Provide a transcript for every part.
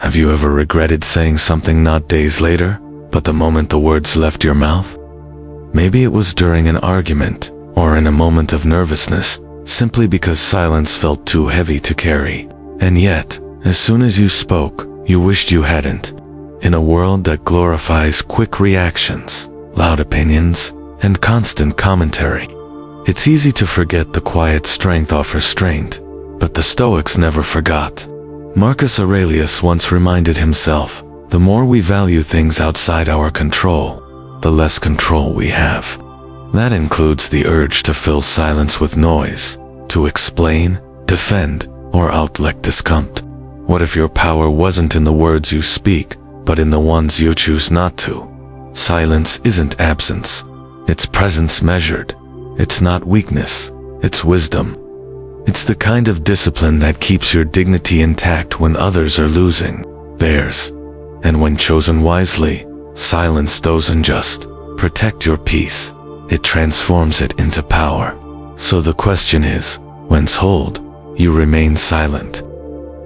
Have you ever regretted saying something not days later, but the moment the words left your mouth? Maybe it was during an argument, or in a moment of nervousness, simply because silence felt too heavy to carry. And yet, as soon as you spoke, you wished you hadn't. In a world that glorifies quick reactions, loud opinions, and constant commentary, it's easy to forget the quiet strength of restraint, but the Stoics never forgot. Marcus Aurelius once reminded himself, the more we value things outside our control, the less control we have. That includes the urge to fill silence with noise, to explain, defend, or outlet discomfort. What if your power wasn't in the words you speak, but in the ones you choose not to? Silence isn't absence. It's presence measured. It's not weakness. It's wisdom. It's the kind of discipline that keeps your dignity intact when others are losing theirs. And when chosen wisely, silence doesn't just protect your peace. It transforms it into power. So the question is, when's hold, you remain silent?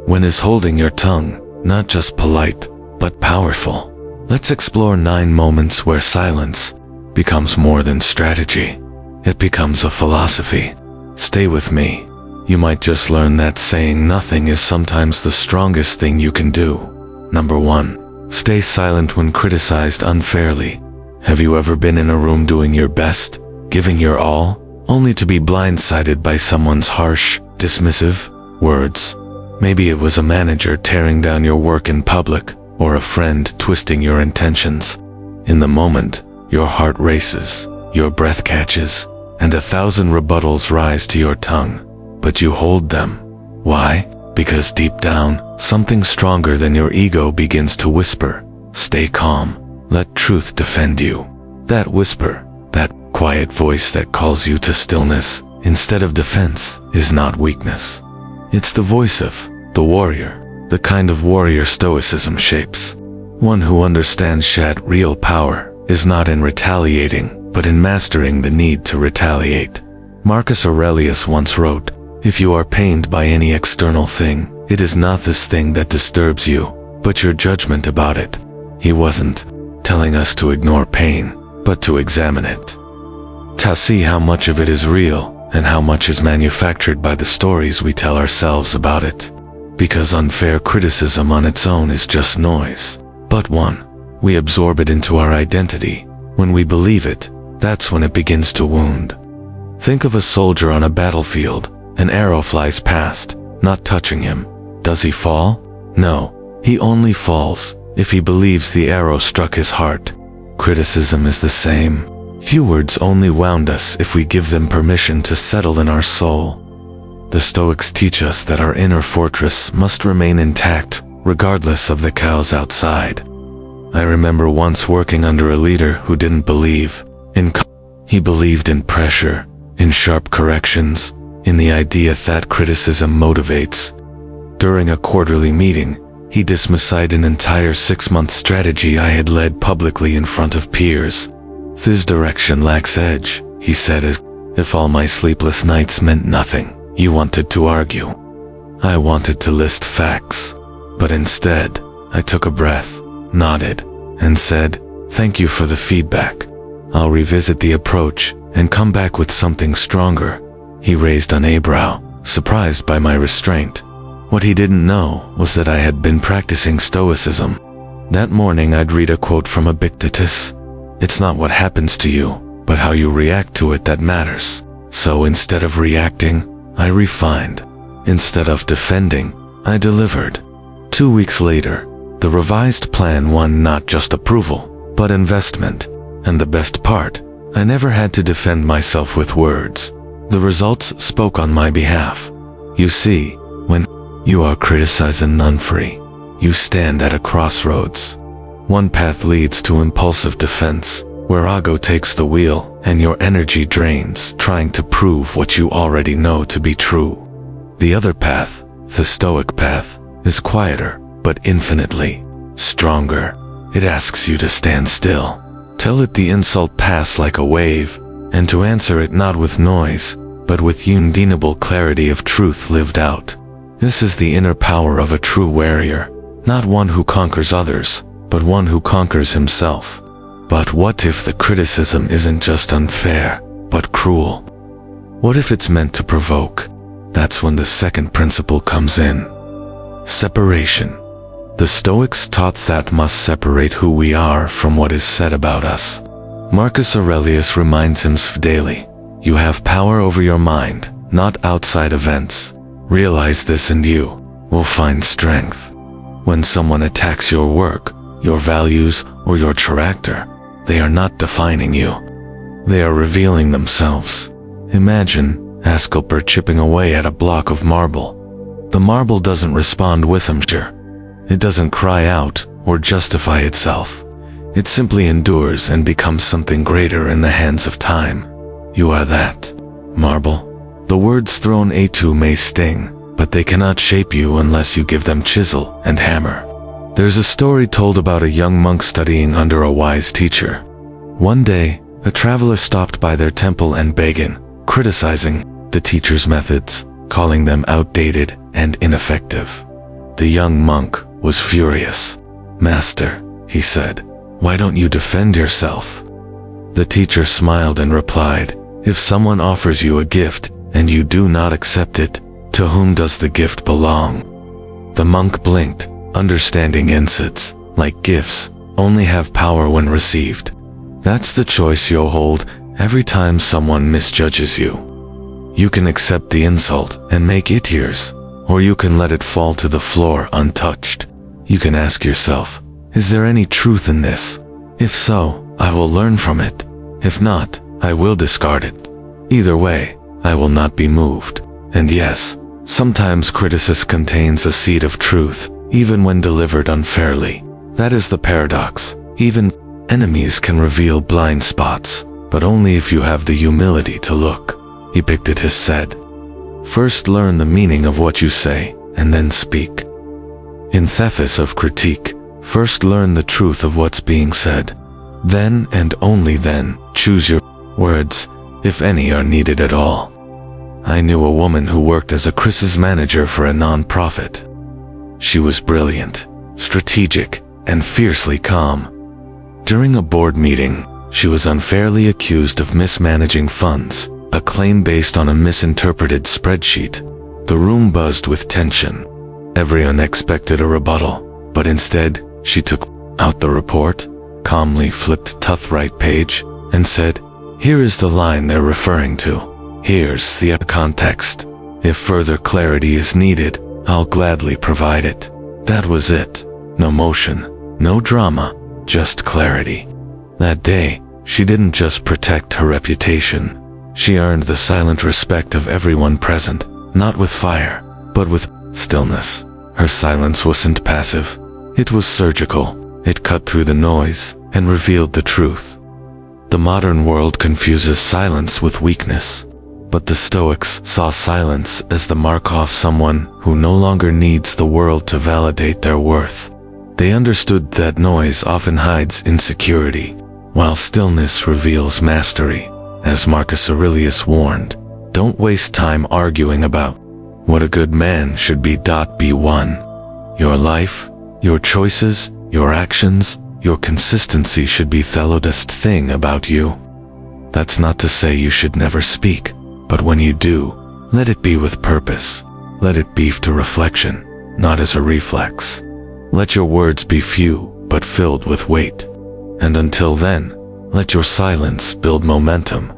When is holding your tongue not just polite, but powerful? Let's explore 9 moments where silence becomes more than strategy. It becomes a philosophy. Stay with me. You might just learn that saying nothing is sometimes the strongest thing you can do. Number 1. Stay silent when criticized unfairly. Have you ever been in a room doing your best, giving your all, only to be blindsided by someone's harsh, dismissive words? Maybe it was a manager tearing down your work in public, or a friend twisting your intentions. In the moment, your heart races, your breath catches, and 1,000 rebuttals rise to your tongue. But you hold them. Why? Because deep down, something stronger than your ego begins to whisper, stay calm, let truth defend you. That whisper, that quiet voice that calls you to stillness, instead of defense, is not weakness. It's the voice of the warrior, the kind of warrior Stoicism shapes. One who understands that real power is not in retaliating, but in mastering the need to retaliate. Marcus Aurelius once wrote, if you are pained by any external thing, it is not this thing that disturbs you, but your judgment about it. He wasn't telling us to ignore pain, but to examine it. To see how much of it is real, and how much is manufactured by the stories we tell ourselves about it. Because unfair criticism on its own is just noise. But we absorb it into our identity. When we believe it, that's when it begins to wound. Think of a soldier on a battlefield. An arrow flies past, not touching him. Does he fall? No, he only falls if he believes the arrow struck his heart. Criticism is the same. Few words only wound us if we give them permission to settle in our soul. The Stoics teach us that our inner fortress must remain intact, regardless of the chaos outside. I remember once working under a leader who didn't believe in he believed in pressure, in sharp corrections, in the idea that criticism motivates. During a quarterly meeting, he dismissed an entire 6-month strategy I had led publicly in front of peers. This direction lacks edge, he said, as if all my sleepless nights meant nothing. You wanted to argue. I wanted to list facts. But instead, I took a breath, nodded, and said, thank you for the feedback. I'll revisit the approach and come back with something stronger. He raised an eyebrow, surprised by my restraint. What he didn't know was that I had been practicing Stoicism. That morning I'd read a quote from Epictetus. It's not what happens to you, but how you react to it that matters. So instead of reacting, I refined. Instead of defending, I delivered. 2 weeks later, the revised plan won not just approval, but investment. And the best part, I never had to defend myself with words. The results spoke on my behalf. You see, when you are criticized and none-free, you stand at a crossroads. One path leads to impulsive defense, where ego takes the wheel and your energy drains trying to prove what you already know to be true. The other path, the Stoic path, is quieter, but infinitely stronger. It asks you to stand still, to let the insult pass like a wave, and to answer it not with noise, but with undeniable clarity of truth lived out. This is the inner power of a true warrior, not one who conquers others, but one who conquers himself. But what if the criticism isn't just unfair, but cruel? What if it's meant to provoke? That's when the second principle comes in. Separation. The Stoics taught that must separate who we are from what is said about us. Marcus Aurelius reminds himself daily, you have power over your mind, not outside events. Realize this and you will find strength. When someone attacks your work, your values, or your character, they are not defining you. They are revealing themselves. Imagine a sculptor chipping away at a block of marble. The marble doesn't respond with anger. It doesn't cry out or justify itself. It simply endures and becomes something greater in the hands of time. You are that marble. The words thrown at you may sting, but they cannot shape you unless you give them chisel and hammer. There's a story told about a young monk studying under a wise teacher. One day, a traveler stopped by their temple and began, criticizing the teacher's methods, calling them outdated and ineffective. The young monk was furious. "Master," he said, "why don't you defend yourself?" The teacher smiled and replied, "If someone offers you a gift and you do not accept it, to whom does the gift belong?" The monk blinked, understanding insights, like gifts, only have power when received. That's the choice you'll hold every time someone misjudges you. You can accept the insult and make it yours, or you can let it fall to the floor untouched. You can ask yourself, is there any truth in this? If so, I will learn from it. If not, I will discard it. Either way, I will not be moved. And yes, sometimes criticism contains a seed of truth, even when delivered unfairly. That is the paradox. Even enemies can reveal blind spots, but only if you have the humility to look. Epictetus said, "First learn the meaning of what you say, and then speak." In Thesis of Critique, first learn the truth of what's being said. Then and only then, choose your words, if any are needed at all. I knew a woman who worked as a crisis manager for a non-profit. She was brilliant, strategic, and fiercely calm. During a board meeting, she was unfairly accused of mismanaging funds, a claim based on a misinterpreted spreadsheet. The room buzzed with tension. Everyone expected a rebuttal, but instead, she took out the report, calmly flipped to the right page, and said, "Here is the line they're referring to. Here's the context. If further clarity is needed, I'll gladly provide it." That was it. No motion, no drama, just clarity. That day, she didn't just protect her reputation. She earned the silent respect of everyone present, not with fire, but with stillness. Her silence wasn't passive. It was surgical. It cut through the noise and revealed the truth. The modern world confuses silence with weakness, but the Stoics saw silence as the mark of someone who no longer needs the world to validate their worth. They understood that noise often hides insecurity, while stillness reveals mastery. As Marcus Aurelius warned, don't waste time arguing about what a good man should be. Be one. Your life, your choices, your actions, your consistency should be the loudest thing about you. That's not to say you should never speak, but when you do, let it be with purpose. Let it be to reflection, not as a reflex. Let your words be few, but filled with weight. And until then, let your silence build momentum.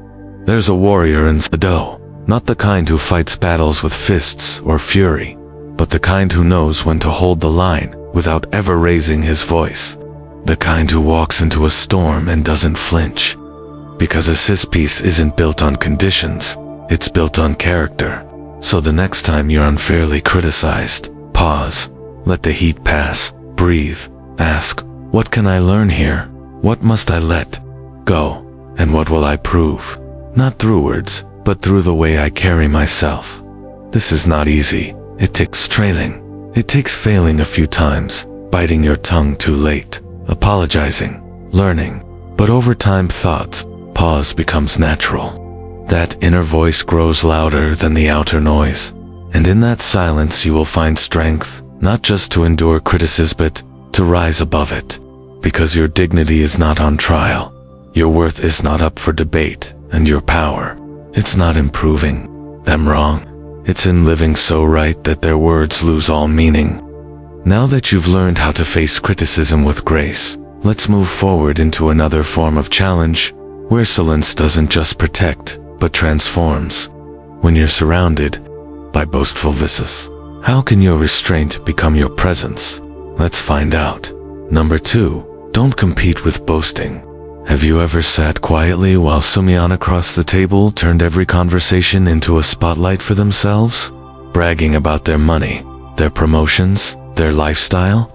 There's a warrior in Stoic, not the kind who fights battles with fists or fury, but the kind who knows when to hold the line without ever raising his voice. The kind who walks into a storm and doesn't flinch. Because his peace isn't built on conditions, it's built on character. So the next time you're unfairly criticized, pause, let the heat pass, breathe, ask, what can I learn here? What must I let go? And what will I prove? Not through words, but through the way I carry myself. This is not easy. It takes training. It takes failing a few times, biting your tongue too late, apologizing, learning. But over time pause becomes natural. That inner voice grows louder than the outer noise. And in that silence you will find strength, not just to endure criticism but to rise above it. Because your dignity is not on trial, your worth is not up for debate, and your power, it's not in proving them wrong. It's in living so right that their words lose all meaning. Now that you've learned how to face criticism with grace, let's move forward into another form of challenge, where silence doesn't just protect, but transforms. When you're surrounded by boastful voices, how can your restraint become your presence? Let's find out. Number 2, don't compete with boasting. Have you ever sat quietly while someone across the table turned every conversation into a spotlight for themselves, bragging about their money, their promotions, their lifestyle,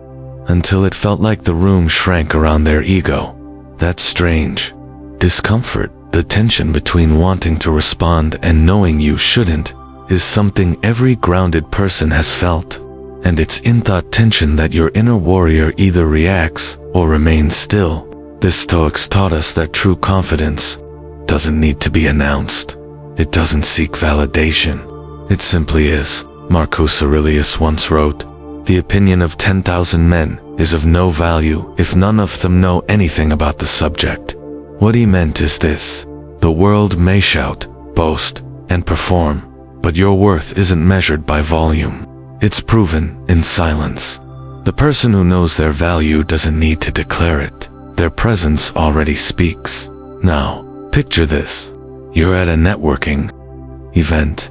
until it felt like the room shrank around their ego? That's strange. Discomfort, the tension between wanting to respond and knowing you shouldn't, is something every grounded person has felt. And it's in that tension that your inner warrior either reacts or remains still. The Stoics taught us that true confidence doesn't need to be announced. It doesn't seek validation. It simply is. Marcus Aurelius once wrote, "The opinion of 10,000 men is of no value if none of them know anything about the subject." What he meant is this: the world may shout, boast, and perform, but your worth isn't measured by volume. It's proven in silence. The person who knows their value doesn't need to declare it. Their presence already speaks. Now, picture this. You're at a networking event.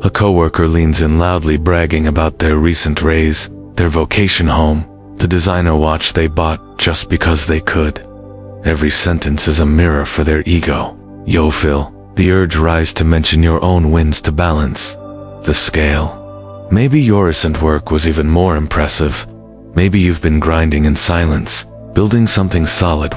A coworker leans in loudly bragging about their recent raise, their vacation home, the designer watch they bought just because they could. Every sentence is a mirror for their ego. You'll feel the urge rise to mention your own wins to balance the scale. Maybe your recent work was even more impressive. Maybe you've been grinding in silence, building something solid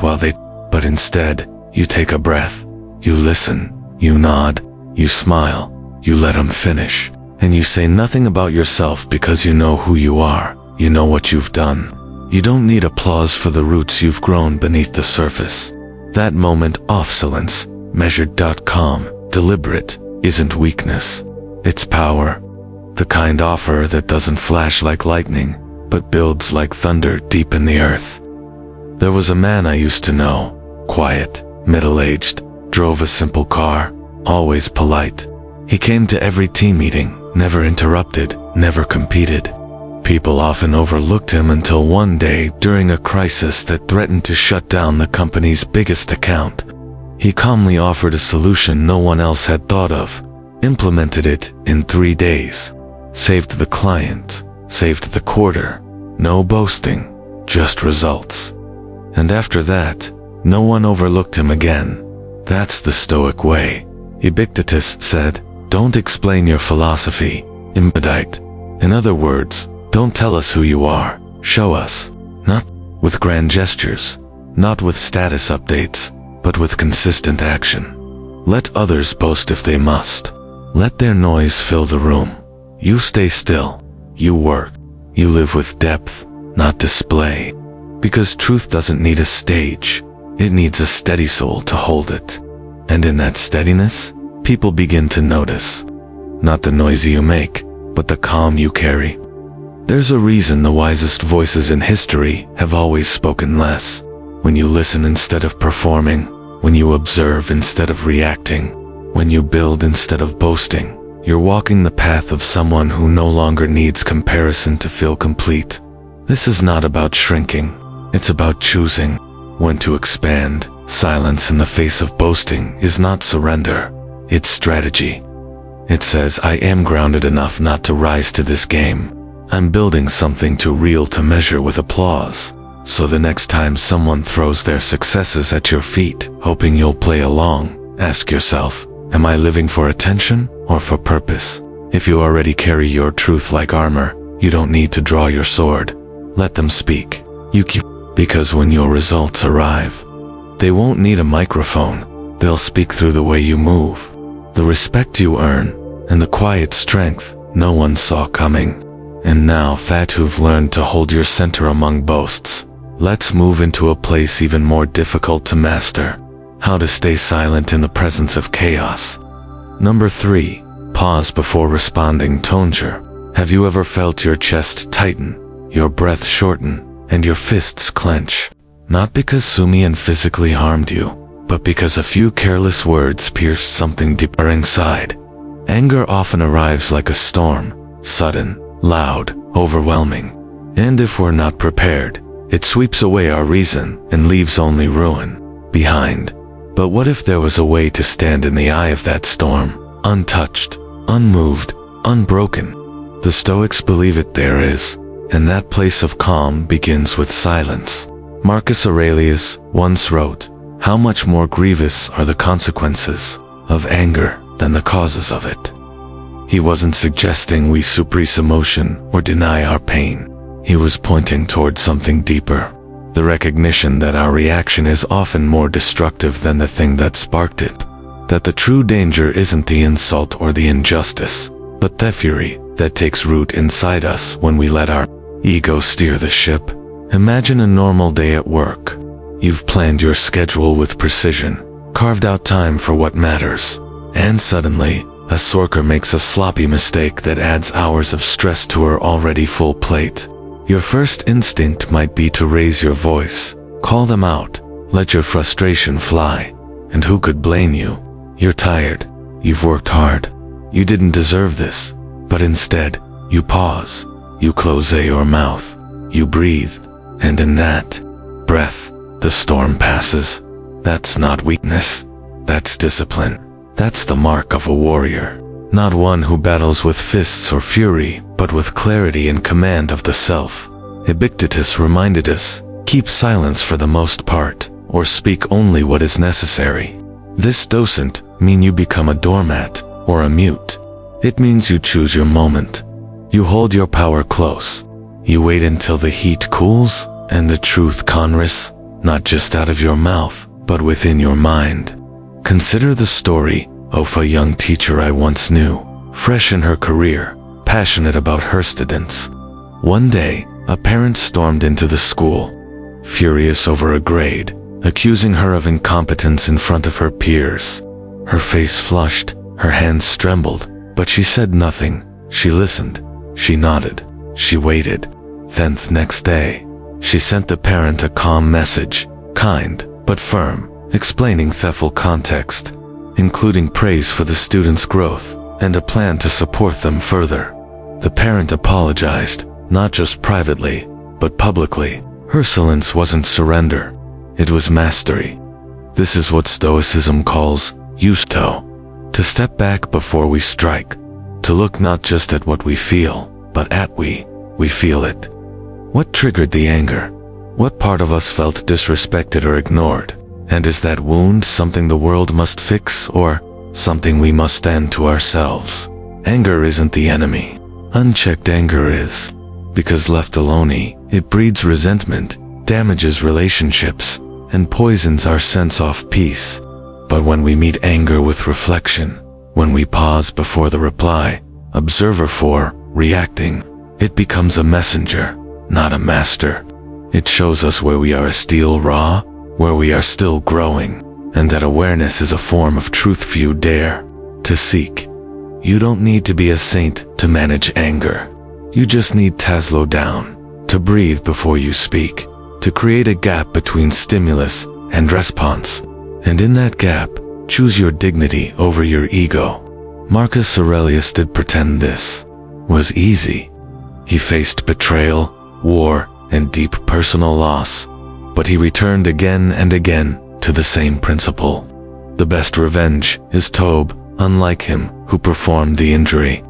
but instead, you take a breath. You listen, you nod, you smile, you let them finish, and you say nothing about yourself because you know who you are, you know what you've done. You don't need applause for the roots you've grown beneath the surface. That moment of silence, measured calm, deliberate, isn't weakness. It's power. The kind offer that doesn't flash like lightning, but builds like thunder deep in the earth. There was a man I used to know, quiet, middle-aged, drove a simple car, always polite. He came to every team meeting, never interrupted, never competed. People often overlooked him until one day, during a crisis that threatened to shut down the company's biggest account, he calmly offered a solution no one else had thought of, implemented it in 3 days, saved the client, saved the quarter. No boasting, just results. And after that, no one overlooked him again. That's the Stoic way. Epictetus said, "Don't explain your philosophy, embodite." In other words, don't tell us who you are, show us. Not with grand gestures, not with status updates, but with consistent action. Let others boast if they must. Let their noise fill the room. You stay still. You work. You live with depth, not display. Because truth doesn't need a stage. It needs a steady soul to hold it. And in that steadiness, people begin to notice. Not the noise you make, but the calm you carry. There's a reason the wisest voices in history have always spoken less. When you listen instead of performing, when you observe instead of reacting, when you build instead of boasting, you're walking the path of someone who no longer needs comparison to feel complete. This is not about shrinking. It's about choosing when to expand. Silence in the face of boasting is not surrender. It's strategy. It says, I am grounded enough not to rise to this game. I'm building something too real to measure with applause. So the next time someone throws their successes at your feet, hoping you'll play along, ask yourself, am I living for attention or for purpose? If you already carry your truth like armor, you don't need to draw your sword. Let them speak. Because when your results arrive, they won't need a microphone. They'll speak through the way you move, the respect you earn, and the quiet strength no one saw coming. And now that you've learned to hold your center among boasts, let's move into a place even more difficult to master: how to stay silent in the presence of chaos. Number 3. Pause before responding. Tonger. Have you ever felt your chest tighten, your breath shorten, and your fists clench? Not because Sumian physically harmed you, but because a few careless words pierced something deeper inside. Anger often arrives like a storm, sudden, loud, overwhelming. And if we're not prepared, it sweeps away our reason and leaves only ruin behind. But what if there was a way to stand in the eye of that storm, untouched, unmoved, unbroken? The Stoics believe it there is, and that place of calm begins with silence. Marcus Aurelius once wrote, "How much more grievous are the consequences of anger than the causes of it." He wasn't suggesting we suppress emotion or deny our pain. He was pointing toward something deeper, the recognition that our reaction is often more destructive than the thing that sparked it. That the true danger isn't the insult or the injustice, but the fury that takes root inside us when we let our ego steer the ship. Imagine a normal day at work. You've planned your schedule with precision, carved out time for what matters, and suddenly, a sorker makes a sloppy mistake that adds hours of stress to her already full plate. Your first instinct might be to raise your voice, call them out, let your frustration fly. And who could blame you? You're tired. You've worked hard. You didn't deserve this. But instead, you pause. You close your mouth. You breathe. And in that breath, the storm passes. That's not weakness. That's discipline. That's the mark of a warrior. Not one who battles with fists or fury, but with clarity and command of the self. Epictetus reminded us, keep silence for the most part, or speak only what is necessary. This doesn't mean you become a doormat or a mute. It means you choose your moment. You hold your power close. You wait until the heat cools and the truth converts, not just out of your mouth, but within your mind. Consider the story of a young teacher I once knew, fresh in her career, passionate about her students. One day, a parent stormed into the school, furious over a grade, accusing her of incompetence in front of her peers. Her face flushed, her hands trembled, but she said nothing. She listened, she nodded, she waited. Then the next day, she sent the parent a calm message, kind but firm, explaining the full context, including praise for the students' growth and a plan to support them further. The parent apologized, not just privately, but publicly. Her silence wasn't surrender, it was mastery. This is what Stoicism calls eusto, to step back before we strike, to look not just at what we feel, but at we feel it. What triggered the anger? What part of us felt disrespected or ignored? And is that wound something the world must fix, or something we must stand to ourselves? Anger isn't the enemy. Unchecked anger is. Because left alone, it breeds resentment, damages relationships, and poisons our sense of peace. But when we meet anger with reflection, when we pause before the reply, observe for reacting, it becomes a messenger, not a master. It shows us where we are still raw, where we are still growing, and that awareness is a form of truth few dare to seek. You don't need to be a saint to manage anger. You just need to slow down, to breathe before you speak, to create a gap between stimulus and response. And in that gap, choose your dignity over your ego. Marcus Aurelius did pretend this was easy. He faced betrayal, war, and deep personal loss, but he returned again and again to the same principle. The best revenge is Tob, unlike him who performed the injury.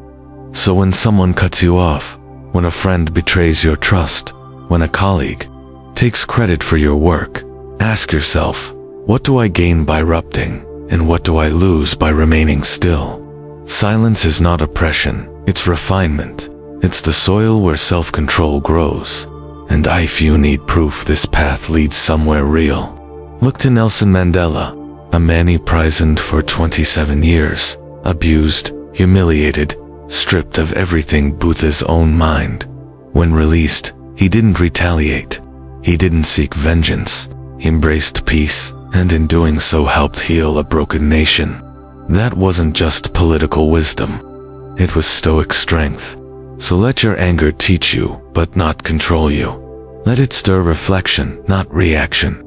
So when someone cuts you off, when a friend betrays your trust, when a colleague takes credit for your work, ask yourself, what do I gain by erupting, and what do I lose by remaining still? Silence is not oppression, it's refinement. It's the soil where self-control grows. And if you need proof this path leads somewhere real, look to Nelson Mandela, a man imprisoned for 27 years, abused, humiliated, stripped of everything but his own mind. When released, he didn't retaliate. He didn't seek vengeance. He embraced peace, and in doing so helped heal a broken nation. That wasn't just political wisdom. It was Stoic strength. So let your anger teach you, but not control you. Let it stir reflection, not reaction.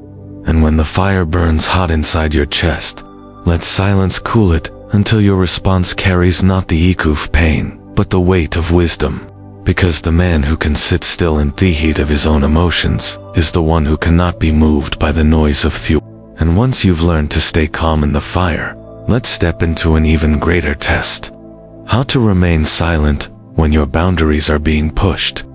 And when the fire burns hot inside your chest, let silence cool it until your response carries not the echo of pain, but the weight of wisdom. Because the man who can sit still in the heat of his own emotions is the one who cannot be moved by the noise of fuel. And once you've learned to stay calm in the fire, let's step into an even greater test. How to remain silent when your boundaries are being pushed.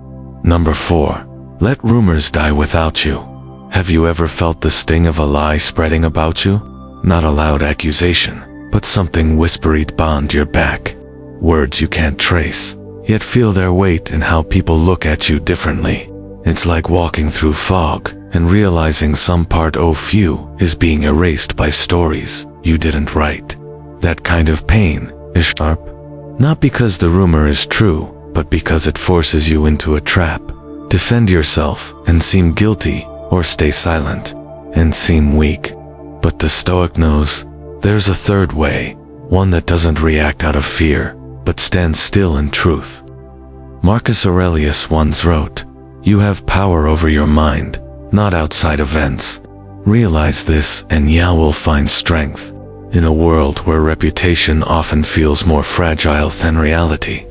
Number 4. Let rumors die without you. Have you ever felt the sting of a lie spreading about you? Not a loud accusation, but something whispery behind your back. Words you can't trace, yet feel their weight in how people look at you differently. It's like walking through fog and realizing some part of you is being erased by stories you didn't write. That kind of pain is sharp, not because the rumor is true, but because it forces you into a trap. Defend yourself and seem guilty, or stay silent and seem weak. But the Stoic knows there's a third way, one that doesn't react out of fear, but stands still in truth. Marcus Aurelius once wrote, "You have power over your mind, not outside events. Realize this and you will find strength." In a world where reputation often feels more fragile than reality,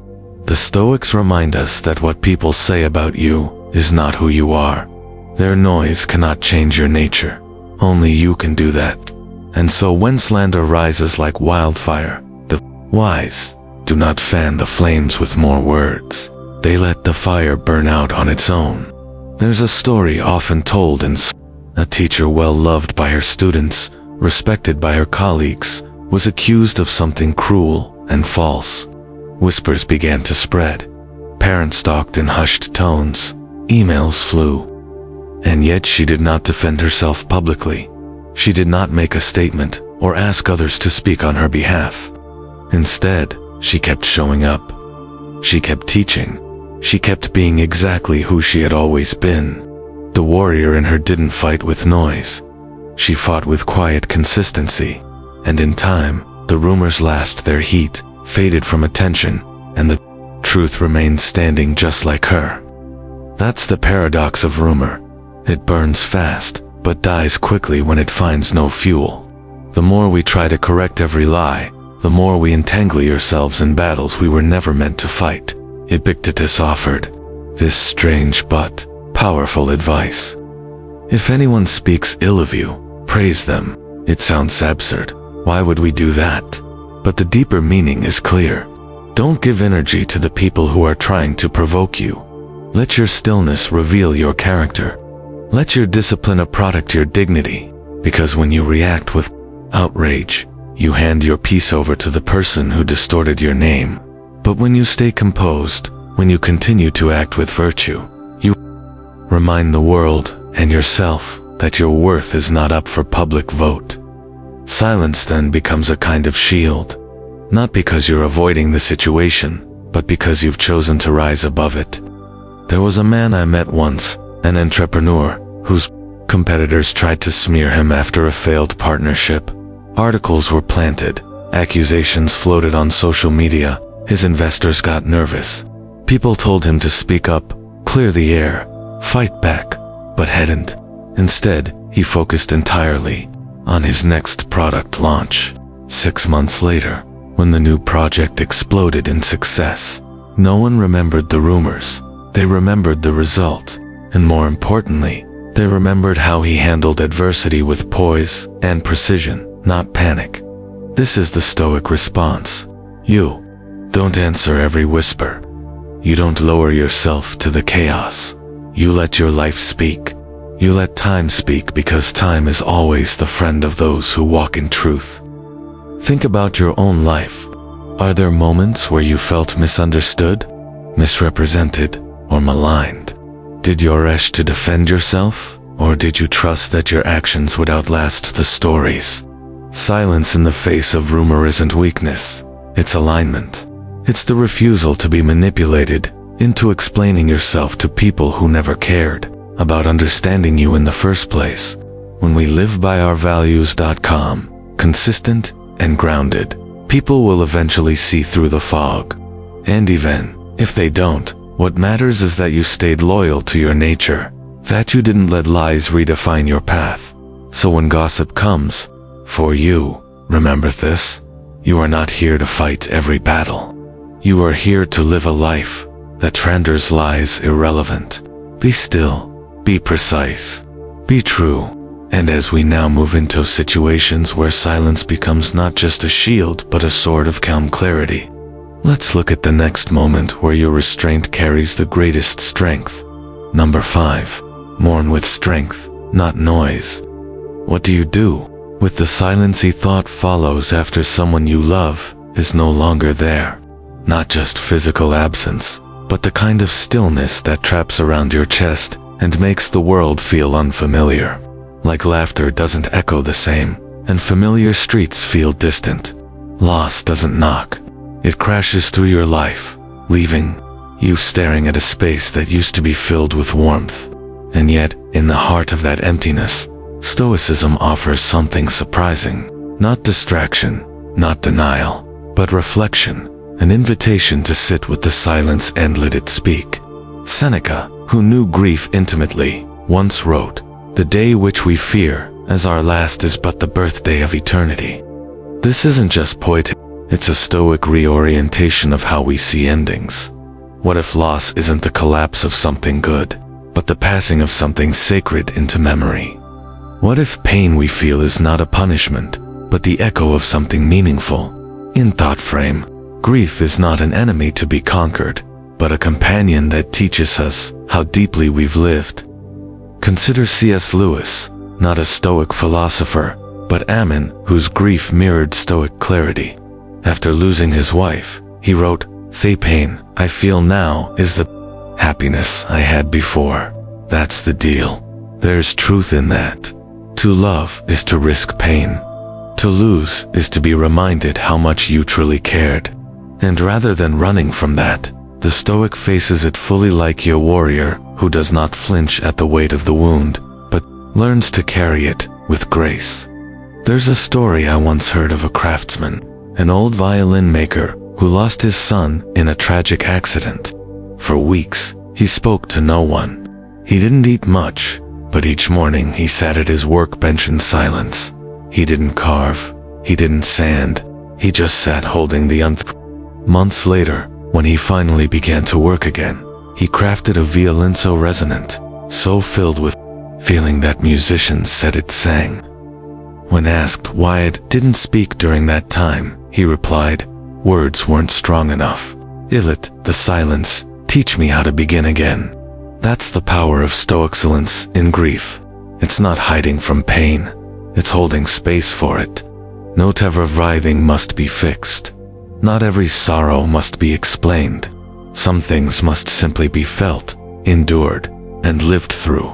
the Stoics remind us that what people say about you is not who you are. Their noise cannot change your nature. Only you can do that. And so when slander rises like wildfire, the wise do not fan the flames with more words. They let the fire burn out on its own. There's a story often told in a teacher well loved by her students, respected by her colleagues, was accused of something cruel and false. Whispers began to spread. Parents talked in hushed tones. Emails flew. And yet she did not defend herself publicly. She did not make a statement or ask others to speak on her behalf. Instead, she kept showing up. She kept teaching. She kept being exactly who she had always been. The warrior in her didn't fight with noise. She fought with quiet consistency. And in time, the rumors lost their heat, faded from attention, and the truth remained standing just like her. That's the paradox of rumor. It burns fast, but dies quickly when it finds no fuel. The more we try to correct every lie, the more we entangle ourselves in battles we were never meant to fight. Epictetus offered this strange but powerful advice. If anyone speaks ill of you, praise them. It sounds absurd. Why would we do that? But the deeper meaning is clear. Don't give energy to the people who are trying to provoke you. Let your stillness reveal your character. Let your discipline protect your dignity. Because when you react with outrage, you hand your peace over to the person who distorted your name. But when you stay composed, when you continue to act with virtue, you remind the world and yourself that your worth is not up for public vote. Silence then becomes a kind of shield, not because you're avoiding the situation, but because you've chosen to rise above it. There was a man I met once, an entrepreneur, whose competitors tried to smear him after a failed partnership. Articles were planted, accusations floated on social media, his investors got nervous. People told him to speak up, clear the air, fight back, but hadn't. Instead, he focused entirely on his next product launch. 6 months later, when the new project exploded in success, no one remembered the rumors. They remembered the result, and more importantly, they remembered how he handled adversity with poise and precision, not panic. This is the Stoic response. You don't answer every whisper. You don't lower yourself to the chaos. You let your life speak. You let time speak because time is always the friend of those who walk in truth. Think about your own life. Are there moments where you felt misunderstood, misrepresented, or maligned? Did you rush to defend yourself, or did you trust that your actions would outlast the stories? Silence in the face of rumor isn't weakness, it's alignment. It's the refusal to be manipulated into explaining yourself to people who never cared about understanding you in the first place. When we live by our values.com, consistent and grounded, people will eventually see through the fog. And even If they don't, what matters is that you stayed loyal to your nature, that you didn't let lies redefine your path. So when gossip comes, for you, remember this: you are not here to fight every battle. You are here to live a life that renders lies irrelevant. Be still, be precise, be true. And as we now move into situations where silence becomes not just a shield but a sword of calm clarity, let's look at the next moment where your restraint carries the greatest strength. Number 5. Mourn with strength, not noise. What do you do with the silence thought follows after someone you love is no longer there? Not just physical absence, but the kind of stillness that traps around your chest and makes the world feel unfamiliar. Like laughter doesn't echo the same, and familiar streets feel distant. Loss doesn't knock. It crashes through your life, leaving you staring at a space that used to be filled with warmth. And yet, in the heart of that emptiness, Stoicism offers something surprising. Not distraction, not denial, but reflection, an invitation to sit with the silence and let it speak. Seneca, who knew grief intimately, once wrote, "The day which we fear as our last is but the birthday of eternity." This isn't just poetic, it's a Stoic reorientation of how we see endings. What if loss isn't the collapse of something good, but the passing of something sacred into memory? What if pain we feel is not a punishment, but the echo of something meaningful? In thought frame, grief is not an enemy to be conquered, but a companion that teaches us how deeply we've lived. Consider C.S. Lewis, not a Stoic philosopher, but Ammon, whose grief mirrored Stoic clarity. After losing his wife, he wrote, "The pain I feel now is the happiness I had before." That's the deal. There's truth in that. To love is to risk pain. To lose is to be reminded how much you truly cared. And rather than running from that, the Stoic faces it fully like a warrior who does not flinch at the weight of the wound, but learns to carry it with grace. There's a story I once heard of a craftsman, an old violin maker who lost his son in a tragic accident. For weeks, he spoke to no one. He didn't eat much, but each morning he sat at his workbench in silence. He didn't carve, he didn't sand, he just sat holding the Months later, when he finally began to work again, he crafted a violin so resonant, so filled with feeling that musicians said it sang. When asked why it didn't speak during that time, he replied, "Words weren't strong enough. Let the silence teach me how to begin again." That's the power of Stoic excellence in grief. It's not hiding from pain, it's holding space for it. Not every writhing must be fixed. Not every sorrow must be explained. Some things must simply be felt, endured, and lived through.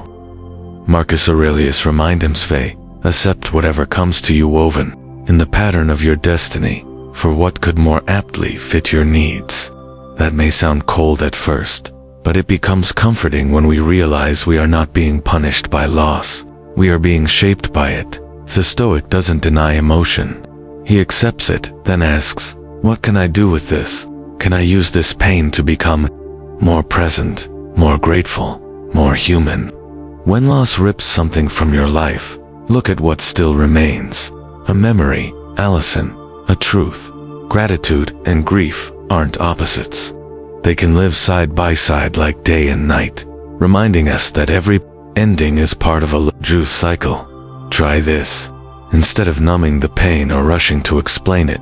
Marcus Aurelius reminded himself, "Accept whatever comes to you woven in the pattern of your destiny, for what could more aptly fit your needs?" That may sound cold at first, but it becomes comforting when we realize we are not being punished by loss. We are being shaped by it. The Stoic doesn't deny emotion. He accepts it, then asks, "What can I do with this? Can I use this pain to become more present, more grateful, more human?" When loss rips something from your life, look at what still remains. A memory, Allison, a truth. Gratitude and grief aren't opposites. They can live side by side like day and night, reminding us that every ending is part of a juice cycle. Try this. Instead of numbing the pain or rushing to explain it,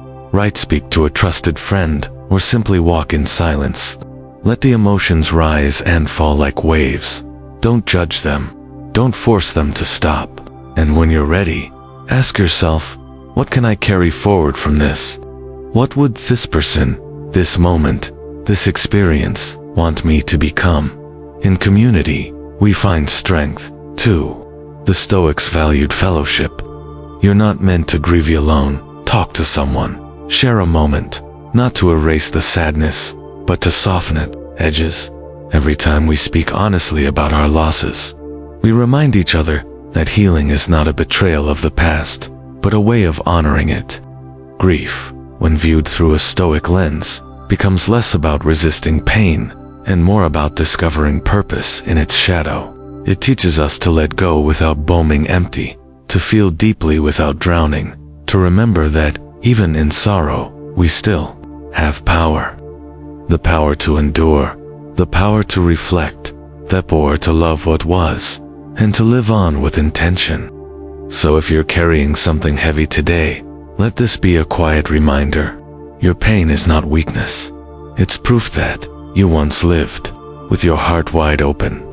speak to a trusted friend, or simply walk in silence. Let the emotions rise and fall like waves. Don't judge them. Don't force them to stop. And when you're ready, ask yourself, what can I carry forward from this? What would this person, this moment, this experience want me to become? In community, we find strength, too. The Stoics valued fellowship. You're not meant to grieve alone. Talk to someone. Share a moment, not to erase the sadness, but to soften it, edges. Every time we speak honestly about our losses, we remind each other that healing is not a betrayal of the past, but a way of honoring it. Grief, when viewed through a Stoic lens, becomes less about resisting pain and more about discovering purpose in its shadow. It teaches us to let go without being empty, to feel deeply without drowning, to remember that, even in sorrow, we still have power. The power to endure, the power to reflect, the power to love what was, and to live on with intention. So if you're carrying something heavy today, let this be a quiet reminder. Your pain is not weakness. It's proof that you once lived with your heart wide open.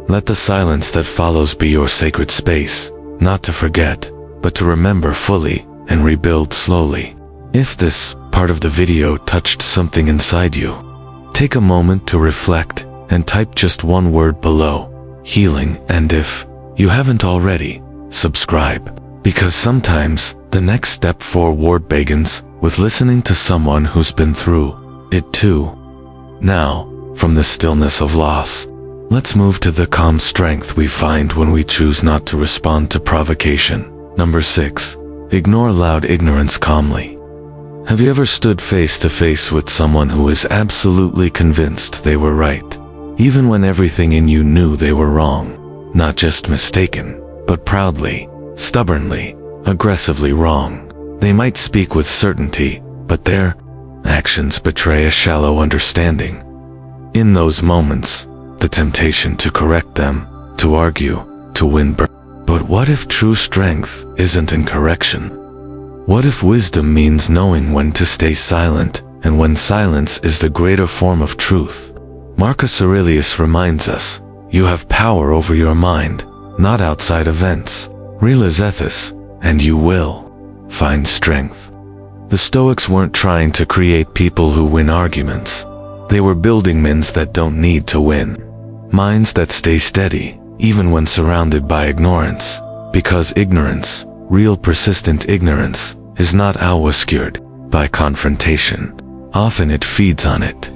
Let the silence that follows be your sacred space, not to forget, but to remember fully and rebuild slowly. If this part of the video touched something inside you, take a moment to reflect and type just one word below, healing, and if you haven't already, subscribe. Because sometimes the next step forward begins with listening to someone who's been through it too. Now, from the stillness of loss, let's move to the calm strength we find when we choose not to respond to provocation. Number 6. Ignore loud ignorance calmly. Have you ever stood face to face with someone who is absolutely convinced they were right, even when everything in you knew they were wrong? Not just mistaken, but proudly, stubbornly, aggressively wrong. They might speak with certainty, but their actions betray a shallow understanding. In those moments, the temptation to correct them, to argue, to win. But what if true strength isn't in correction? What if wisdom means knowing when to stay silent, and when silence is the greater form of truth? Marcus Aurelius reminds us, you have power over your mind, not outside events. Realize this, and you will find strength. The Stoics weren't trying to create people who win arguments. They were building minds that don't need to win. Minds that stay steady, even when surrounded by ignorance. Because ignorance, real persistent ignorance, is not obscured by confrontation. Often it feeds on it.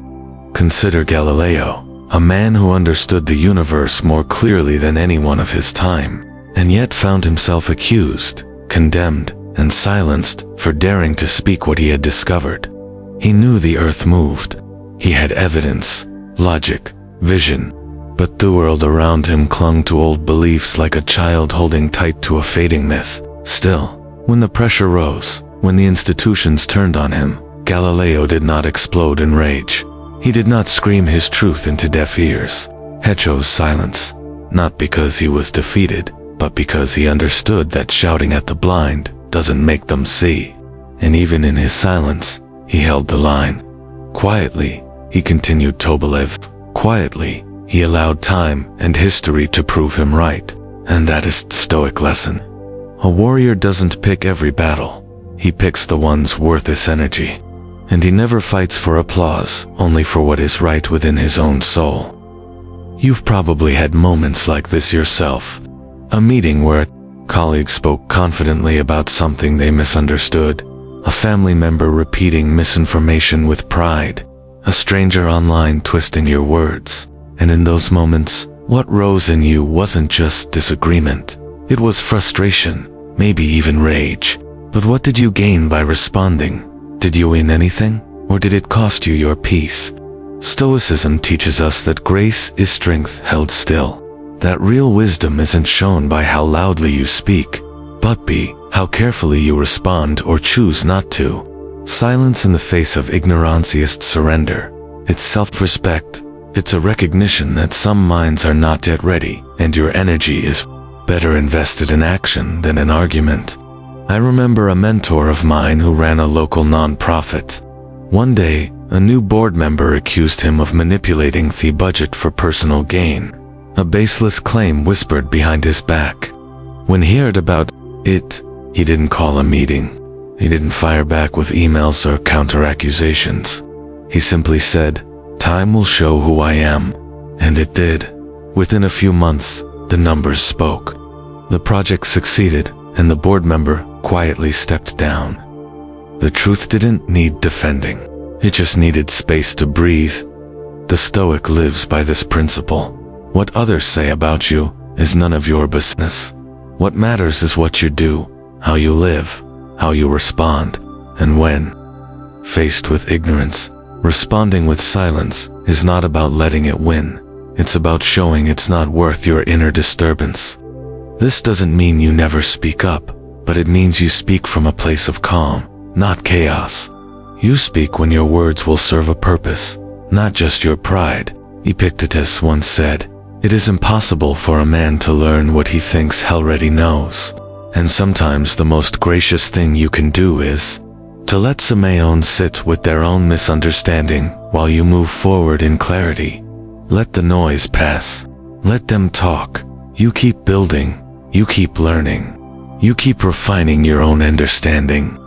Consider Galileo, a man who understood the universe more clearly than anyone of his time, and yet found himself accused, condemned, and silenced for daring to speak what he had discovered. He knew the earth moved. He had evidence, logic, vision, but the world around him clung to old beliefs like a child holding tight to a fading myth. Still, when the pressure rose, when the institutions turned on him, Galileo did not explode in rage. He did not scream his truth into deaf ears. He chose silence, not because he was defeated, but because he understood that shouting at the blind doesn't make them see. And even in his silence, he held the line. Quietly, he continued to believe. Quietly, he allowed time and history to prove him right. And that is the Stoic lesson. A warrior doesn't pick every battle. He picks the ones worth his energy. And he never fights for applause, only for what is right within his own soul. You've probably had moments like this yourself. A meeting where a colleague spoke confidently about something they misunderstood, a family member repeating misinformation with pride, a stranger online twisting your words. And in those moments, what rose in you wasn't just disagreement. It was frustration, maybe even rage. But what did you gain by responding? Did you win anything, or did it cost you your peace? Stoicism teaches us that grace is strength held still. That real wisdom isn't shown by how loudly you speak, but by how carefully you respond or choose not to. Silence in the face of ignorance is surrender. It's self-respect. It's a recognition that some minds are not yet ready, and your energy is better invested in action than in argument. I remember a mentor of mine who ran a local non-profit. One day, a new board member accused him of manipulating the budget for personal gain. A baseless claim whispered behind his back. When he heard about it, he didn't call a meeting. He didn't fire back with emails or counter-accusations. He simply said, "Time will show who I am." And it did. Within a few months, the numbers spoke. The project succeeded, and the board member quietly stepped down. The truth didn't need defending. It just needed space to breathe. The Stoic lives by this principle. What others say about you is none of your business. What matters is what you do, how you live, how you respond, and when faced with ignorance, Responding with silence is not about letting it win. It's about showing it's not worth your inner disturbance. This doesn't mean you never speak up, but it means you speak from a place of calm, not chaos. You speak when your words will serve a purpose, not just your pride. Epictetus once said, "It is impossible for a man to learn what he thinks he already knows." And sometimes the most gracious thing you can do is to let someone sit with their own misunderstanding while you move forward in clarity. Let the noise pass. Let them talk. You keep building. You keep learning. You keep refining your own understanding.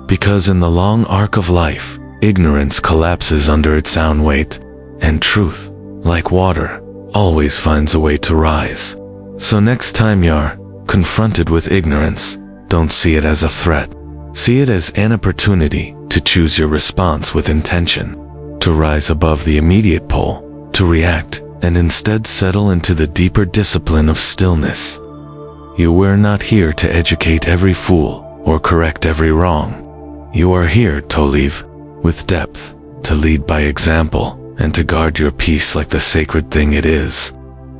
Because in the long arc of life, ignorance collapses under its own weight, and truth, like water, always finds a way to rise. So next time you're confronted with ignorance, don't see it as a threat. See it as an opportunity to choose your response with intention, to rise above the immediate pull, to react, and instead settle into the deeper discipline of stillness. You were not here to educate every fool or correct every wrong. You are here to live with depth, to lead by example, and to guard your peace like the sacred thing it is.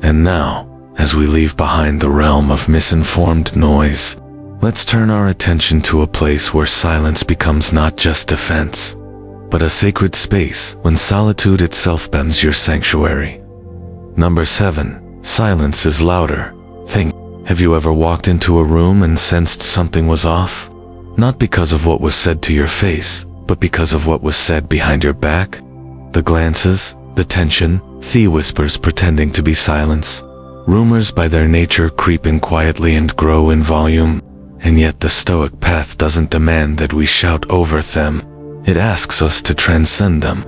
And now, as we leave behind the realm of misinformed noise, let's turn our attention to a place where silence becomes not just defense, but a sacred space when solitude itself becomes your sanctuary. Number 7. Silence is louder. Think. Have you ever walked into a room and sensed something was off? Not because of what was said to your face, but because of what was said behind your back? The glances, the tension, the whispers pretending to be silence. Rumors by their nature creep in quietly and grow in volume, and yet the Stoic path doesn't demand that we shout over them. It asks us to transcend them.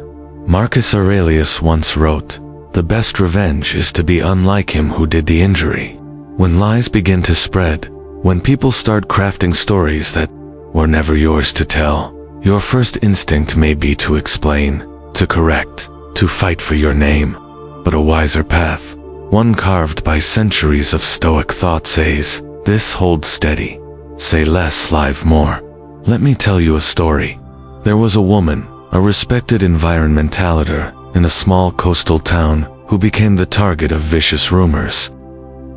Marcus Aurelius once wrote, "The best revenge is to be unlike him who did the injury." When lies begin to spread, when people start crafting stories that were never yours to tell, your first instinct may be to explain, to correct, to fight for your name. But a wiser path, one carved by centuries of Stoic thought, says, "This hold steady. Say less, live more." Let me tell you a story. There was a woman, a respected environmentalist, in a small coastal town, who became the target of vicious rumors.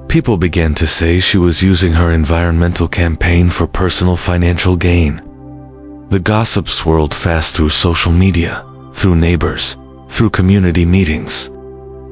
People began to say she was using her environmental campaign for personal financial gain. The gossip swirled fast through social media, through neighbors, through community meetings.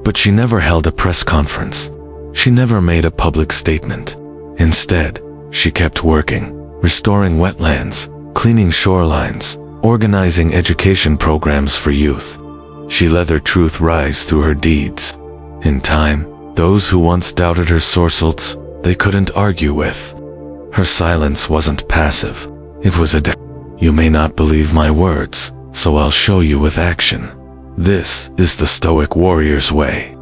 But she never held a press conference. She never made a public statement. Instead, she kept working, restoring wetlands, cleaning shorelines, organizing education programs for youth. She let her truth rise through her deeds. In time, those who once doubted her sources, they couldn't argue with. Her silence wasn't passive. It was a "You may not believe my words, so I'll show you with action." This is the Stoic warrior's way.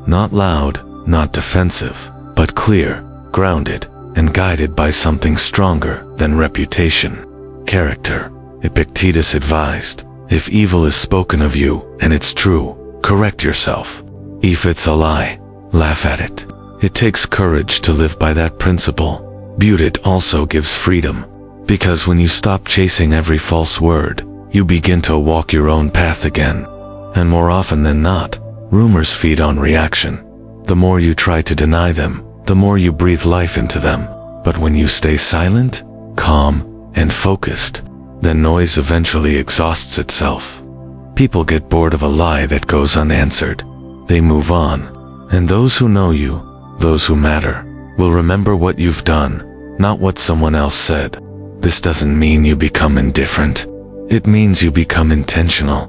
Not loud, not defensive, but clear, grounded, and guided by something stronger than reputation. Character. Epictetus advised, "If evil is spoken of you, and it's true, correct yourself. If it's a lie, laugh at it." It takes courage to live by that principle. But it also gives freedom. Because when you stop chasing every false word, you begin to walk your own path again. And more often than not, rumors feed on reaction. The more you try to deny them, the more you breathe life into them. But when you stay silent, calm, and focused, then noise eventually exhausts itself. People get bored of a lie that goes unanswered. They move on. And those who know you, those who matter, will remember what you've done, not what someone else said. This doesn't mean you become indifferent. It means you become intentional.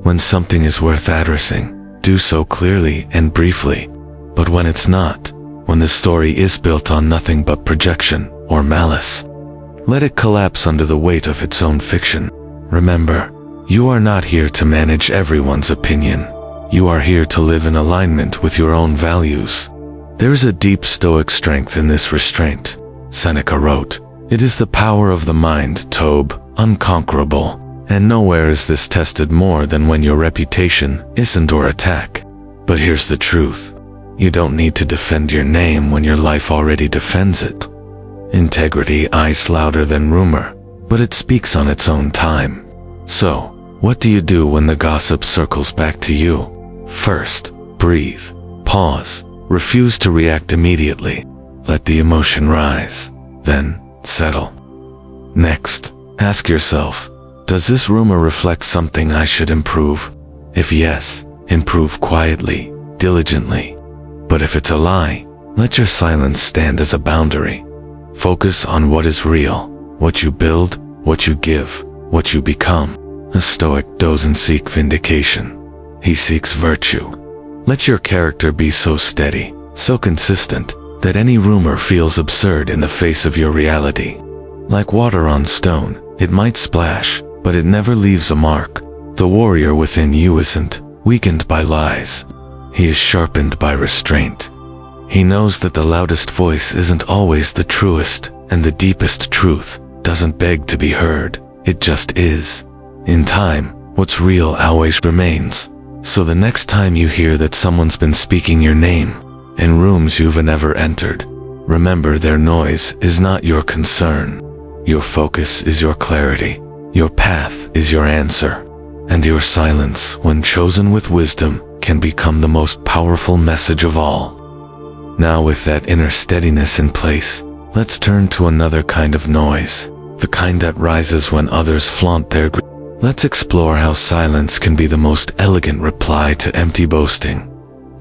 When something is worth addressing, do so clearly and briefly. But when it's not, when the story is built on nothing but projection or malice, let it collapse under the weight of its own fiction. Remember, you are not here to manage everyone's opinion. You are here to live in alignment with your own values. There is a deep Stoic strength in this restraint. Seneca wrote, "It is the power of the mind, Tob, unconquerable." And nowhere is this tested more than when your reputation isn't under attack. But here's the truth. You don't need to defend your name when your life already defends it. Integrity is louder than rumor, but it speaks on its own time. So, What do you do when the gossip circles back to you? First, breathe, pause, refuse to react immediately. Let the emotion rise, then settle. Next, ask yourself, does this rumor reflect something I should improve? If yes, improve quietly, diligently. But if it's a lie, let your silence stand as a boundary. Focus on what is real, what you build, what you give, what you become. A Stoic doesn't seek vindication. He seeks virtue. Let your character be so steady, so consistent, that any rumor feels absurd in the face of your reality. Like water on stone, it might splash, but it never leaves a mark. The warrior within you isn't weakened by lies. He is sharpened by restraint. He knows that the loudest voice isn't always the truest, and the deepest truth doesn't beg to be heard. It just is. In time, what's real always remains. So the next time you hear that someone's been speaking your name in rooms you've never entered, remember their noise is not your concern. Your focus is your clarity. Your path is your answer. And your silence, when chosen with wisdom, can become the most powerful message of all. Now, with that inner steadiness in place, let's turn to another kind of noise, the kind that rises when others flaunt their greed. Let's explore how silence can be the most elegant reply to empty boasting.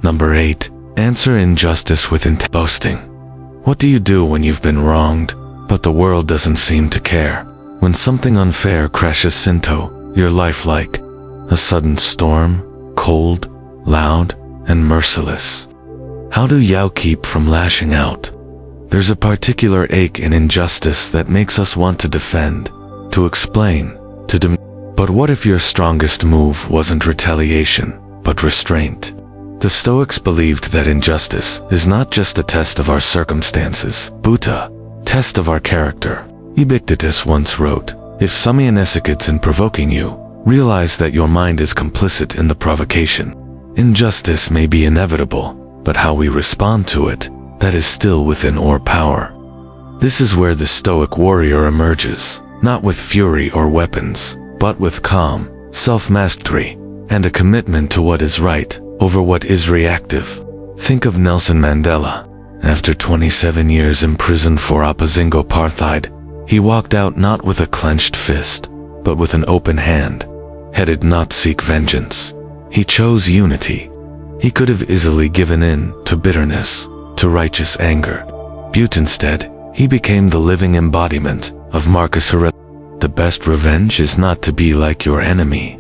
Number 8. Answer injustice with boasting. What do you do when you've been wronged, but the world doesn't seem to care? When something unfair crashes into your life like a sudden storm, cold, loud, and merciless. How do you keep from lashing out? There's a particular ache in injustice that makes us want to defend, to explain, to But what if your strongest move wasn't retaliation, but restraint? The Stoics believed that injustice is not just a test of our circumstances, but a test of our character. Epictetus once wrote, if someone succeeds in provoking you, realize that your mind is complicit in the provocation. Injustice may be inevitable, but how we respond to it, that is still within our power. This is where the Stoic warrior emerges, not with fury or weapons, but with calm, self-mastery, and a commitment to what is right over what is reactive. Think of Nelson Mandela. After 27 years imprisoned for opposing apartheid, he walked out not with a clenched fist, but with an open hand. Headed not seek vengeance. He chose unity. He could have easily given in to bitterness, to righteous anger. But instead, he became the living embodiment of Marcus Aurelius. The best revenge is not to be like your enemy.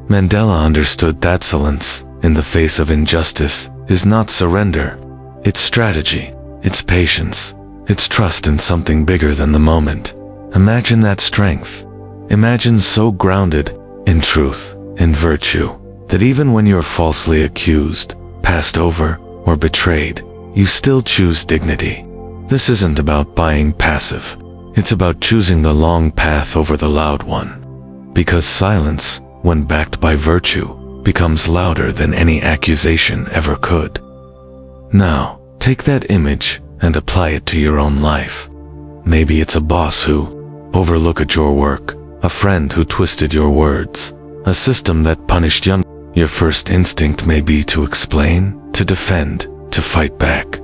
Mandela understood that silence, in the face of injustice, is not surrender. It's strategy, it's patience, it's trust in something bigger than the moment. Imagine that strength. Imagine so grounded in truth, in virtue, that even when you're falsely accused, passed over, or betrayed, you still choose dignity. This isn't about being passive. It's about choosing the long path over the loud one. Because silence, when backed by virtue, becomes louder than any accusation ever could. Now, take that image and apply it to your own life. Maybe it's a boss who overlooked your work, a friend who twisted your words, a system that punished you. Your first instinct may be to explain, to defend, to fight back.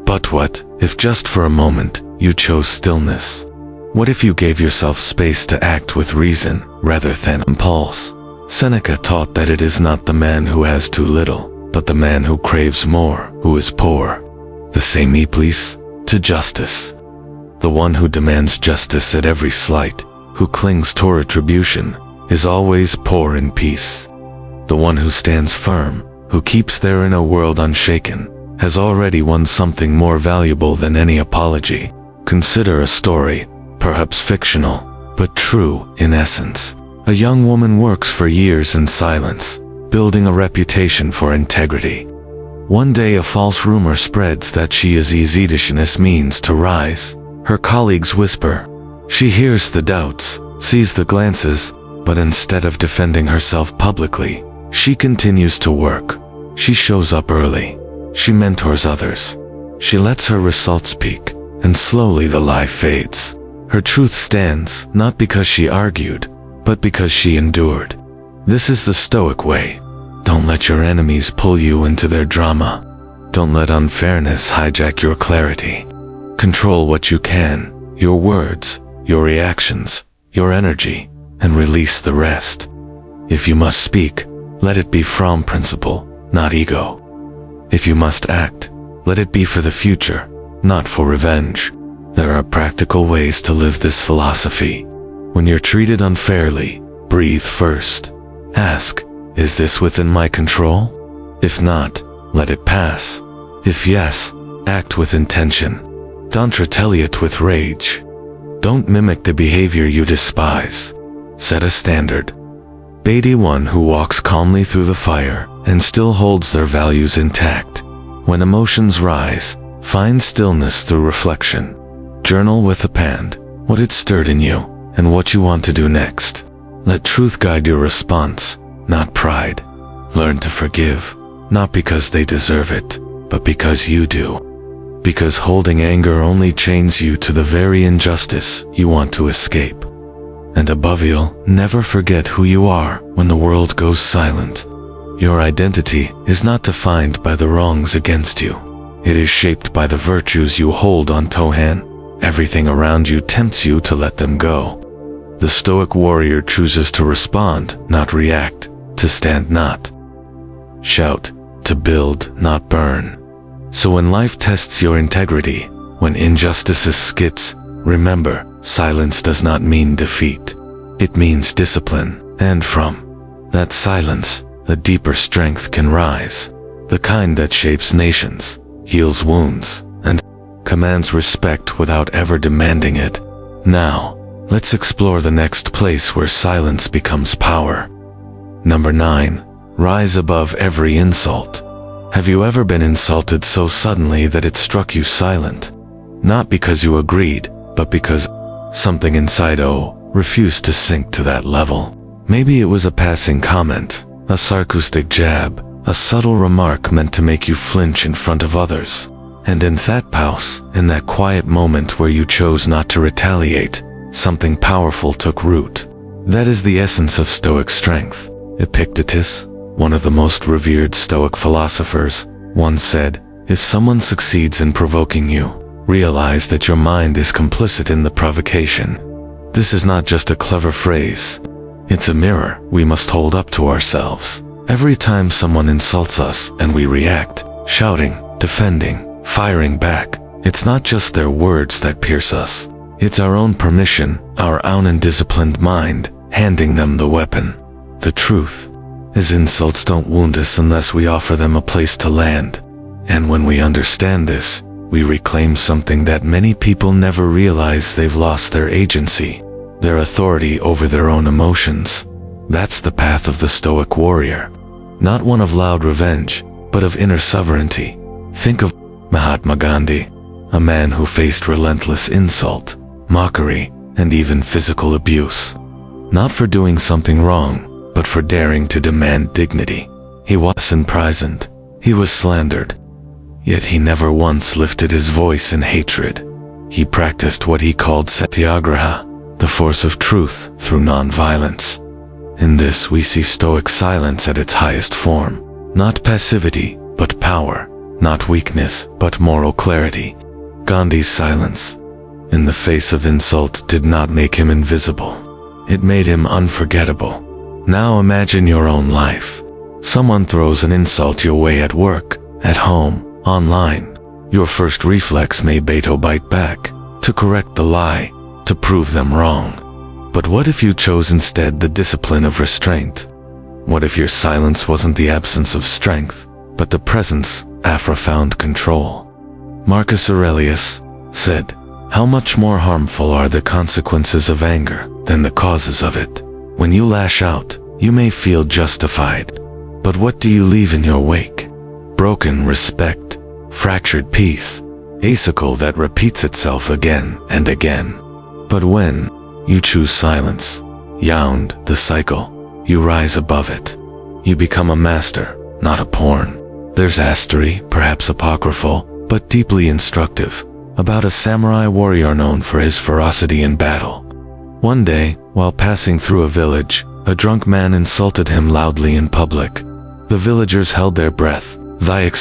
But what if just for a moment you chose stillness? What if you gave yourself space to act with reason rather than impulse? Seneca taught that it is not the man who has too little, but the man who craves more, who is poor. The same applies to justice. The one who demands justice at every slight, who clings to retribution, is always poor in peace. The one who stands firm, who keeps their inner world unshaken, has already won something more valuable than any apology. Consider a story, perhaps fictional, but true in essence. A young woman works for years in silence, building a reputation for integrity. One day a false rumor spreads that she is easy means to rise. Her colleagues whisper. She hears the doubts, sees the glances, but instead of defending herself publicly, she continues to work. She shows up early. She mentors others. She lets her results speak, and slowly the lie fades. Her truth stands, not because she argued, but because she endured. This is the Stoic way. Don't let your enemies pull you into their drama. Don't let unfairness hijack your clarity. Control what you can, your words, your reactions, your energy, and release the rest. If you must speak, let it be from principle, not ego. If you must act, let it be for the future, not for revenge. There are practical ways to live this philosophy. When you're treated unfairly, breathe first. Ask, is this within my control? If not, let it pass. If yes, act with intention. Don't retaliate with rage. Don't mimic the behavior you despise. Set a standard. Be the one who walks calmly through the fire and still holds their values intact. When emotions rise, find stillness through reflection. Journal with a pen what it stirred in you and what you want to do next. Let truth guide your response, not pride. Learn to forgive, not because they deserve it, but because you do. Because holding anger only chains you to the very injustice you want to escape. And above all, never forget who you are when the world goes silent. Your identity is not defined by the wrongs against you. It is shaped by the virtues you hold on to. Everything around you tempts you to let them go. The Stoic warrior chooses to respond, not react, to stand, not shout, to build, not burn. So when life tests your integrity, when injustice skits, remember, silence does not mean defeat. It means discipline, and from that silence, a deeper strength can rise. The kind that shapes nations, heals wounds, and commands respect without ever demanding it. Now, let's explore the next place where silence becomes power. Number 9. Rise above every insult. Have you ever been insulted so suddenly that it struck you silent? Not because you agreed, but because something inside refused to sink to that level. Maybe it was a passing comment, a sarcastic jab, a subtle remark meant to make you flinch in front of others. And in that pause, in that quiet moment where you chose not to retaliate, something powerful took root. That is the essence of Stoic strength. Epictetus, one of the most revered Stoic philosophers, once said, if someone succeeds in provoking you, realize that your mind is complicit in the provocation. This is not just a clever phrase. It's a mirror we must hold up to ourselves. Every time someone insults us and we react, shouting, defending, firing back, it's not just their words that pierce us. It's our own permission, our own undisciplined mind, handing them the weapon. The truth is insults don't wound us unless we offer them a place to land. And when we understand this, we reclaim something that many people never realize. They've lost their agency, their authority over their own emotions. That's the path of the Stoic warrior. Not one of loud revenge, but of inner sovereignty. Think of Mahatma Gandhi, a man who faced relentless insult, mockery, and even physical abuse. Not for doing something wrong, but for daring to demand dignity. He was imprisoned, he was slandered, yet he never once lifted his voice in hatred. He practiced what he called satyagraha, the force of truth through non-violence. In this we see Stoic silence at its highest form. Not passivity, but power. Not weakness, but moral clarity. Gandhi's silence, in the face of insult, did not make him invisible. It made him unforgettable. Now imagine your own life. Someone throws an insult your way at work, at home, online. Your first reflex may be to bite back, to correct the lie, to prove them wrong. But what if you chose instead the discipline of restraint? What if your silence wasn't the absence of strength, but the presence of profound control? Marcus Aurelius said, "How much more harmful are the consequences of anger than the causes of it? When you lash out, you may feel justified, but what do you leave in your wake? Broken respect, fractured peace, a cycle that repeats itself again and again. But when you choose silence, beyond the cycle, you rise above it. You become a master, not a pawn." There's a story, perhaps apocryphal, but deeply instructive, about a samurai warrior known for his ferocity in battle. One day, while passing through a village, A drunk man insulted him loudly in public. The villagers held their breath. Thy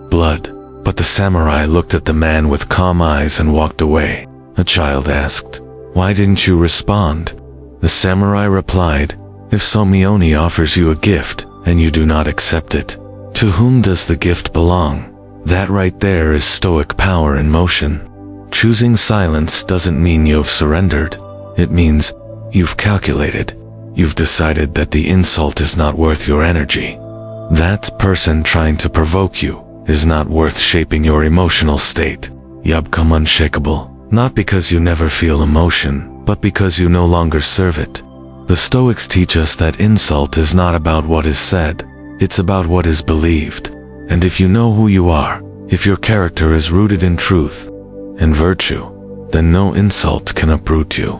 blood. But the samurai looked at the man with calm eyes and walked away. A child asked, "Why didn't you respond?" The samurai replied, "If Somione offers you a gift, and you do not accept it, to whom does the gift belong?" That right there is Stoic power in motion. Choosing silence doesn't mean you've surrendered. It means you've calculated. You've decided that the insult is not worth your energy. That person trying to provoke you is not worth shaping your emotional state. You become unshakable, not because you never feel emotion, but because you no longer serve it. The Stoics teach us that insult is not about what is said, it's about what is believed. And if you know who you are, if your character is rooted in truth and virtue, then no insult can uproot you.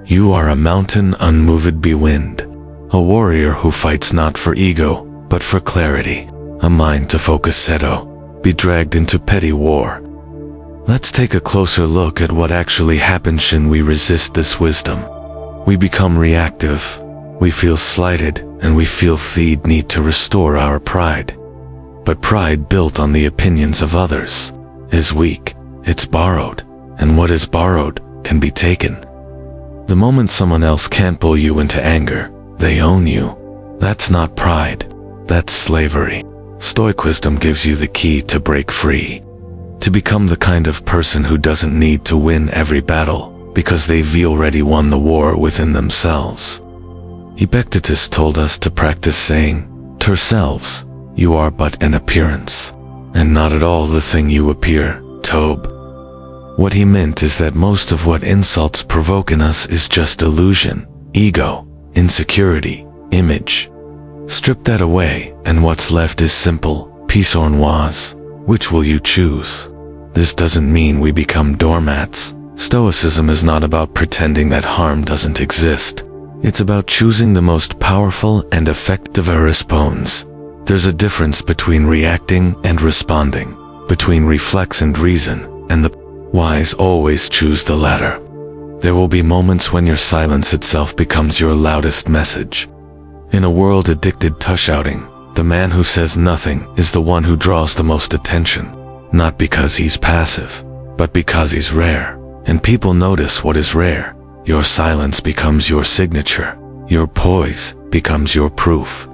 You are a mountain unmoved by wind, a warrior who fights not for ego, but for clarity, a mind to focus seto, be dragged into petty war. Let's take a closer look at what actually happens when we resist this wisdom. We become reactive, we feel slighted, and we feel the need to restore our pride. But pride built on the opinions of others is weak, it's borrowed, and what is borrowed can be taken. The moment someone else can't pull you into anger, they own you. That's not pride, that's slavery. Stoic wisdom gives you the key to break free, to become the kind of person who doesn't need to win every battle, because they've already won the war within themselves. Epictetus told us to practice saying to ourselves, "You are but an appearance, and not at all the thing you appear, Tob." What he meant is that most of what insults provoke in us is just illusion, ego, insecurity, image. Strip that away, and what's left is simple, peace or noise. Which will you choose? This doesn't mean we become doormats. Stoicism is not about pretending that harm doesn't exist. It's about choosing the most powerful and effective response. There's a difference between reacting and responding, between reflex and reason, and the wise always choose the latter. There will be moments when your silence itself becomes your loudest message. In a world addicted to shouting, the man who says nothing is the one who draws the most attention, not because he's passive, but because he's rare. And people notice what is rare. Your silence becomes your signature. Your poise becomes your proof.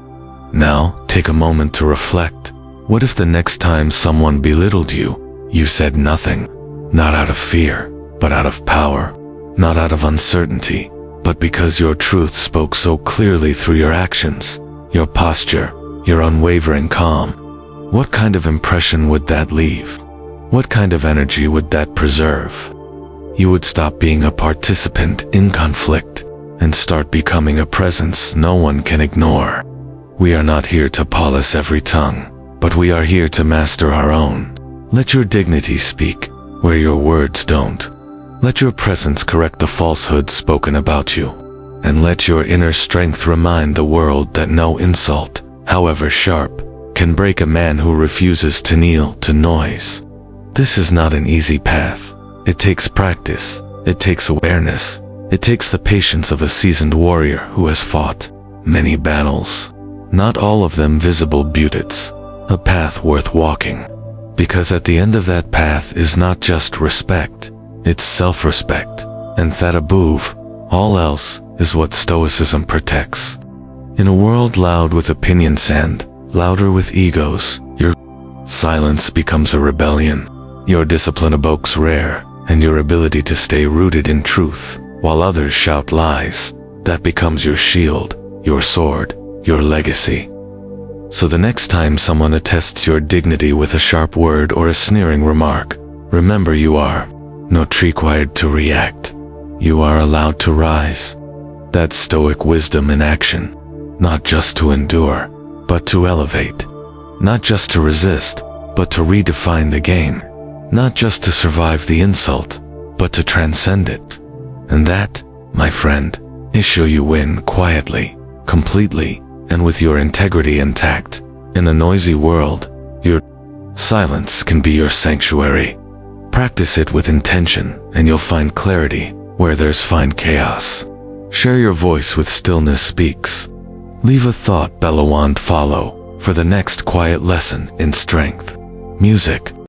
Now, take a moment to reflect. What if the next time someone belittled you, you said nothing? Not out of fear, but out of power. Not out of uncertainty, but because your truth spoke so clearly through your actions, your posture, your unwavering calm. What kind of impression would that leave? What kind of energy would that preserve? You would stop being a participant in conflict and start becoming a presence no one can ignore. We are not here to polish every tongue, but we are here to master our own. Let your dignity speak where your words don't. Let your presence correct the falsehoods spoken about you, and let your inner strength remind the world that no insult, however sharp, can break a man who refuses to kneel to noise. This is not an easy path. It takes practice, it takes awareness, it takes the patience of a seasoned warrior who has fought many battles. Not all of them visible beauties, a path worth walking. Because at the end of that path is not just respect, it's self-respect, and that above all else is what Stoicism protects. In a world loud with opinions and louder with egos, your silence becomes a rebellion. Your discipline evokes rare, and your ability to stay rooted in truth, while others shout lies, that becomes your shield, your sword, your legacy. So the next time someone attests your dignity with a sharp word or a sneering remark, remember you are not required to react. You are allowed to rise. That's Stoic wisdom in action. Not just to endure, but to elevate. Not just to resist, but to redefine the game. Not just to survive the insult, but to transcend it. And that, my friend, is how you win quietly, completely, and with your integrity intact. In a noisy world, your silence can be your sanctuary. Practice it with intention, and you'll find clarity where there's find chaos. Share your voice with Stillness Speaks. Leave a thought, Bellawand follow, for the next quiet lesson in strength. Music.